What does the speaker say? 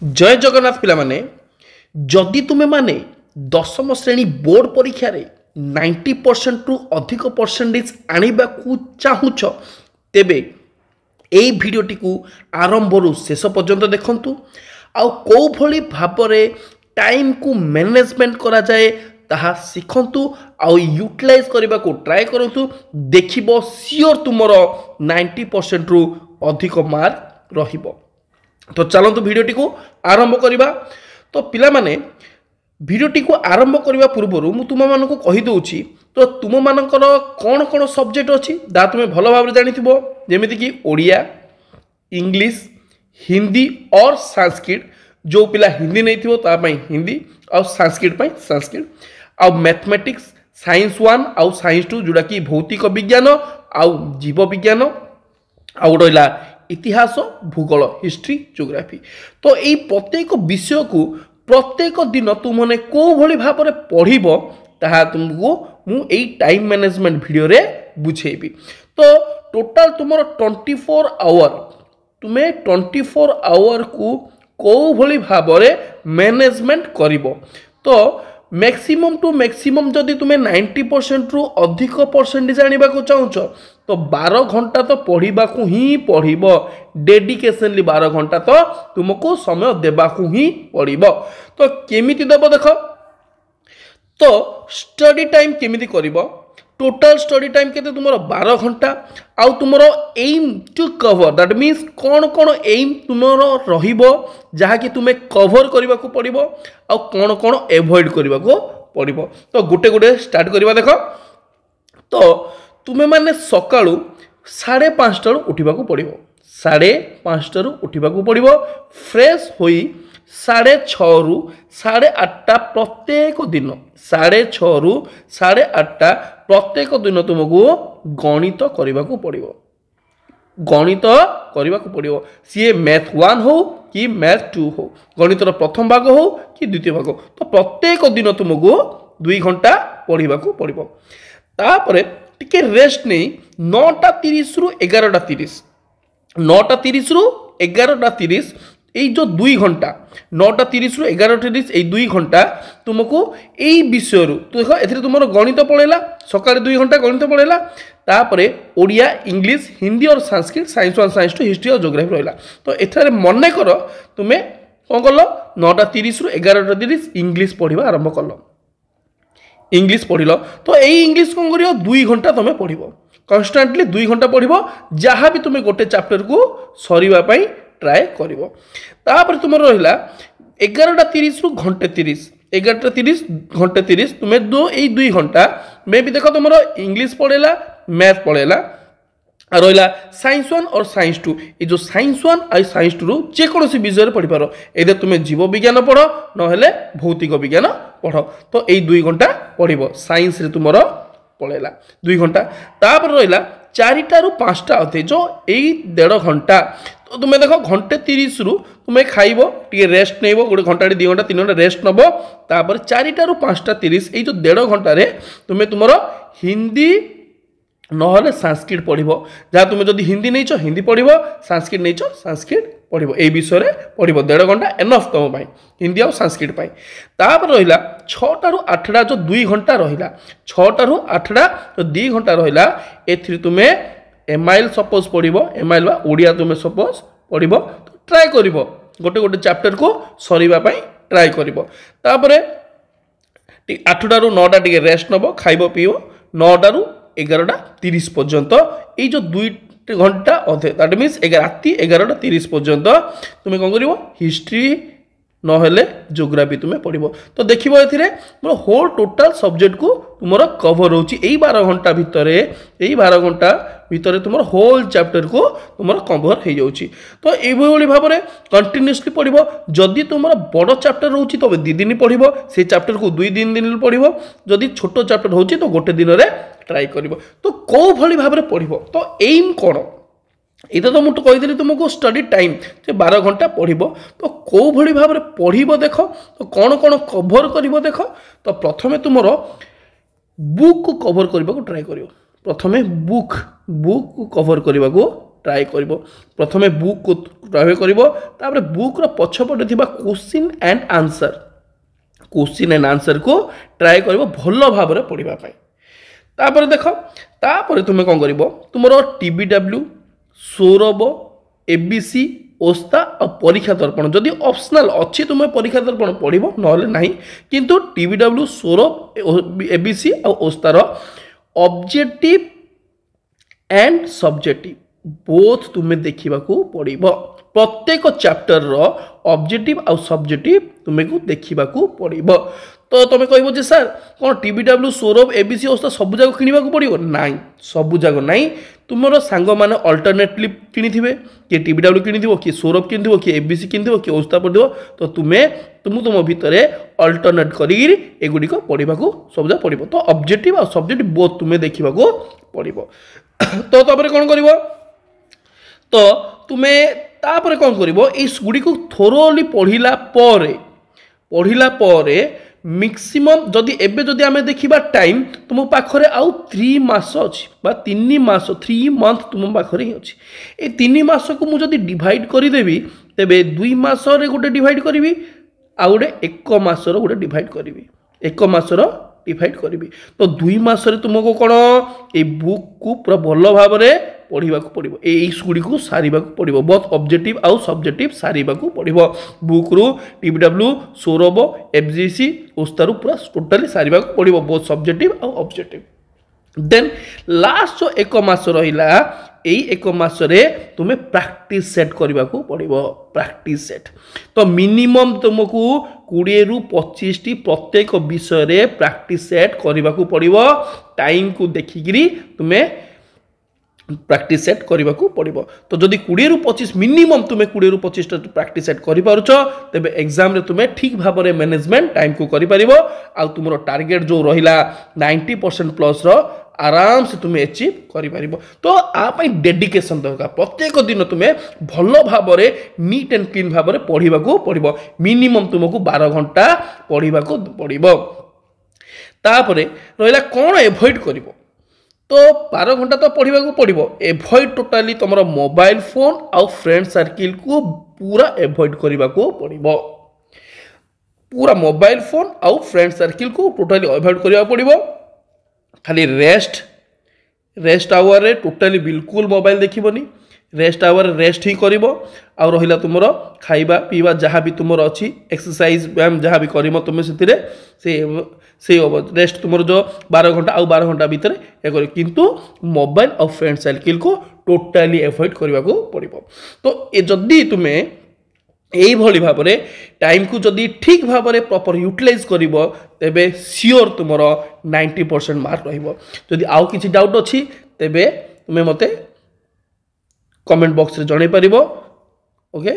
जय जगन्नाथ पिला माने जदि तुमे माने दशम श्रेणी बोर्ड परीक्षा रे 90% रु अधिक परसेंटेज आनिबा को चाहुछ तेबे एई भिडियोटी को आरंभ रु शेष पर्यंत देखंतु आउ को भली भाबरे टाइम को मैनेजमेंट करा जाए ताहा सिखंतु आउ यूटिलाइज करबा को ट्राई करंतु देखिबो सियोर तुमरो 90% रु अधिक मार्क रहिबो। तो चलतु भिडियोटी को आरंभ करवा। तो पिला माने भिडियोटी को आरंभ करने पूर्व मु तुम मान को कही दूची तो तुम मानकर कौन कौन सब्जेक्ट अच्छी दा तुम्हें भल भाव जानिथिबो जेमिति कि ओडिया, इंग्लिश, हिंदी और संस्कृत। जो पिला हिंदी नहीं थिबो ता पई हिंदी और संस्कृत पई संस्कृत और मैथमेटिक्स साइंस 1 और साइंस 2 जोड़ा कि भौतिक विज्ञान और जीव विज्ञान आउ रहिला इतिहास भूगोल हिस्ट्री ज्योग्राफी। तो यही प्रत्येक विषय को प्रत्येक दिन तुमने को भली भाव में पढ़िबो ताहा तुमको मु एई टाइम मैनेजमेंट वीडियो रे बुझेबी। तो टोटल तुमर 24 आवर तुम्हें 24 आवर को भली भाव में मैनेजमेंट करिबो। तो मैक्सिमम टू मैक्सिमम जदि तुम्हें 90% रु अधिक परसेंटेज आनिबा को चाहुछ तो 12 घंटा तो पढ़ा को ही पढ़ब डेडिकेशनली 12 घंटा तो तुमको समय देवा को ही पड़ब। तो केमिति देव देख तो स्टडी टाइम केमिति करिबो टोटल स्टडी टाइम केते तुमरो 12 घंटा आउ तुमरो aim to cover that means कौन कौन एम तुमरो रहिबो जहा कि तुम्हें कवर करबा को पड़िबो आउ कौन कौन एवॉइड करबा को पड़िबो। तो गोटे गोटे स्टार्ट करबा देख। तो तुम्हें माने सकाळू 5:30 उठा पड़ो 5:30 उठा पड़ो फ्रेश होई 6:30 रु 8:30 प्रत्येक दिन 6:30 रु 8:30 प्रत्येक दिन तुमको गणित करने को पड़ो गणित करने को पड़ो सी मैथ 1 हो कि मैथ 2 हो गणितर प्रथम भाग हो कि द्वितीय भाग। तो प्रत्येक दिन तुमको 2 घंटा पढ़ा को पड़ो। तापरे टिके रेस्ट नहीं 9:30 रु 11:30 9:30 रु 11:30 ये जो 2 घंटा 9:30 रु 11:30 ये 2 घंटा तुमको यही विषय तो देख ए तुम गणित पढ़ेला सकाଳେ 2 घंटा गणित पढ़ेला तापरे ओडिया इंग्लिश हिंदी और संस्कृत साइंस 1 साइंस 2 हिस्ट्री और ज्योग्राफी रहा। तो एथरे मन कर तुम्हें कौन कल 9:30 रु 11:30 इंग्लिश पढ़ा आरंभ कल इंग्लिश पढ़ तो यही इंग्लिश कौन कर 2 घंटा तुम्हें पढ़ कन्स्टांटली 2 घंटा पढ़ जहाँ भी तुम्हें गोटे चैप्टर को सरीवाई ट्राए कर तुम रहा 11:30 रु 1:30 11:30 1:30 तुम्हें 2 घंटा में भी देख तुम इंग्लिश पढ़ेला मैथ पढ़ेला रहा साइंस 1 और साइंस 2 ये जो साइंस 1 और साइंस 2 जेकोसी विषय पढ़ पार ए तुम्हें जीव विज्ञान पढ़ ना भौतिक विज्ञान पढ़। तो यही 2 घंटा पढ़ साइंस रे तुम पढ़ेला 2 घंटा तापर रहा 4टा रु 5टा अधे जो यही 1.5 घंटा। तो तुम्हें देख 1:30 रु तुम्हें खाइब टे रेस्ट नहीं गोटे घंटा 2 घंटा 3 घंटा रेस्ट नब तापर 4टा रु 5:30 ये जो 1.5 घंटे तुम्हें तुम हिंदी नहले संस्कृत पढ़ो जहाँ तुम्हें जब हिंदी नहीं हिंदी पढ़ो संस्कृत नहीं संस्कृत पढ़ो ये विषय पढ़ो 1.5 घंटा एनफ तुम भाई हिंदी और संस्कृत तापर रहा 6टा रु 8टा जो 2 घंटा रहा 6टा रु 8टा जो 2 घंटा रहा ए तुम्हें एमआईएल सपोज पढ़ो एमआईएल बा ओडिया तुम्हें सपोज पढ़ो तो ट्राए कर गोटे गोटे चैप्टर को सरीवाई ट्राए कर 8टा रु 9टा टे रेस्ट नब खाइब पीब 9टा रु 11:30 पर्यंत ये जो 2 घंटा अधे दैट मीन्स राति 11:30 पर्यंत तुम्हें कौन कर हिस्ट्री नहले ज्योग्राफी तुम्हें पढ़ो। तो देखो ये होल टोटाल सब्जेक्ट को तुम कवर होची 12 घंटा भितर यही 12 घंटा भितर तुम होल चैप्टर को तुम कवर हो जाऊँगी। तो ये भाव में कंटिन्यूअसली पढ़ो जदि तुम बड़ चैप्टर रोची तो 2 दिन पढ़ो से चैप्टर को 2-3 दिन पढ़ो जदि छोट चैप्टर होची तो गोटे दिन में ट्राए कर। तो कौ भली भाव में पढ़ो तो एम कौन ये तो मुझे कही तुमको स्टडी टाइम 12 घंटा पढ़ो तो कौ भली भाव में पढ़ो देख तो कौन कौन कवर कर देख। तो प्रथमे तुम बुक को कवर करने को ट्राए कर प्रथमे बुक को कवर करने को ट्राए कर प्रथमे बुक को ट्राए कर बुक्र पछपटे थिबा क्वेश्चन एंड आंसर को ट्राए कर भल भाव पढ़ा तापर देख तापर तुम कौन कर तुम TBW सौरभ ABC ओस्ता और परीक्षा दर्पण जदि ऑप्शनल अच्छी तुम्हें परीक्षा दर्पण पढ़ ना किंतु TBW सौरभ ABC और ओस्तार ऑब्जेक्टिव एंड सब्जेक्टिव बोथ तुम्हें देखा पड़ो प्रत्येक चैप्टर रो ऑब्जेक्टिव और सब्जेक्टिव तुम्हें देखा पड़ो तो तुम कह सर कौन TBW सौरभ ABC ओस्ता सब जाक किणवा पड़ो ना सब जाक ना तुम सांग मैंने अल्टरनेटली किनी किए TBW किनी किए सौरभ किनी किए ABC किनी किए ओस्ता पढ़ तो तुम भितर अल्टरनेट करगुड़िक पढ़ा सब जाक पड़ो तो ऑब्जेक्टिव और सब्जेक्टिव बोथ तुम्हें देखा पड़ो तो तापर कौन कर तो तुम्हें तापर कौन कर गुड़ी को थोरोली पढ़ला मैक्सिमम जदि एबे जदि आमे देखिबा टाइम तुम पाखरे आउ 3 मास अछि बा 3 मास 3 मंथ तुम पाखरे अछि ए 3 मास को मु जदि डिवाइड करि देबी तेबे 2 मास रे गोटे डिवाइड करबी आ गोटे 1 मास रो गोटे डिवाइड करबी 1 मास रो डिवाइड करबी तो 2 मास रे तुमको कोन ए बुक को पूरा भलो भाव रे पढ़ा पड़ो युड़ी को सारे पड़ो बहुत ऑब्जेक्टिव आउ सब्जेक्टिव सारे पड़ो बुक रु TBW सौरभ FGC ओस्तारू पूरा टोटाली सारे पड़ो बहुत सब्जेक्टिव आउ ऑब्जेक्टिव देन लास्ट जो 1 मास रहा यही 1 मास तुम्हें प्रैक्टिस सेट करने को पड़ो प्रैक्टिस सेट तो मिनिमम तुमको 20 रु 25 टी प्रत्येक विषय प्रैक्टिस सेट करने को पड़ो टाइम को देखिकी तुम्हें प्रैक्टिस सेट करने को पड़ो तो जदि 20 रु 25 मिनिमम तुम्हें 20 रु 25 प्रैक्टिस सेट कर पारुछ तेबे एग्जाम रे तुम्हें ठीक भाव में मैनेजमेंट टाइम को करि परिबो आ तुमरो टार्गेट जो रहिला 90% प्लस रो आराम से तुम्हें अचीव करि परिबो तो आ डेडिकेशन दरकार प्रत्येक दिन तुम्हें भलो भाव में नीट एंड क्लीन भाव में पढ़ा को पड़ो मिनिमम तुमको 12 घंटा पढ़ा को पड़ो तापरे रहिला कौन एवॉइड करिवो तो 12 घंटा तो पढ़ा को पड़ो एवॉइड टोटाली तुम मोबाइल फोन आउ फ्रेंड सर्किल को पूरा एवॉइड करने को पड़ो पूरा मोबाइल फोन आउ फ्रेंड सर्किल को टोटाली एवॉइड करने पड़ो खाली रेस्ट आवर रे टोटाली बिल्कुल मोबाइल देखिबनी रेस्ट आवर रेस्ट ही करिवो आ रहिला तुमरो खाइबा पीवा जहाँ भी तुमर अच्छी एक्सरसाइज व्यायाम जहाँ भी करिवो तुम से रेस्ट तुम जो 12 घंटा आउ 12 घंटा भितर ये किंतु मोबाइल और फ्रेंड सर्किल को टोटाली एवॉइड करने को पड़ो तो ये जदि तुम्हें यही भाव में टाइम को जदि ठीक भाव में प्रॉपर यूटिलाइज कर तेबे सियोर तुम 90% मार्क रही आउ किसी डाउट अच्छी तेबे तुम्हें मते कमेंट बॉक्स रे जणाई परिबो ओके।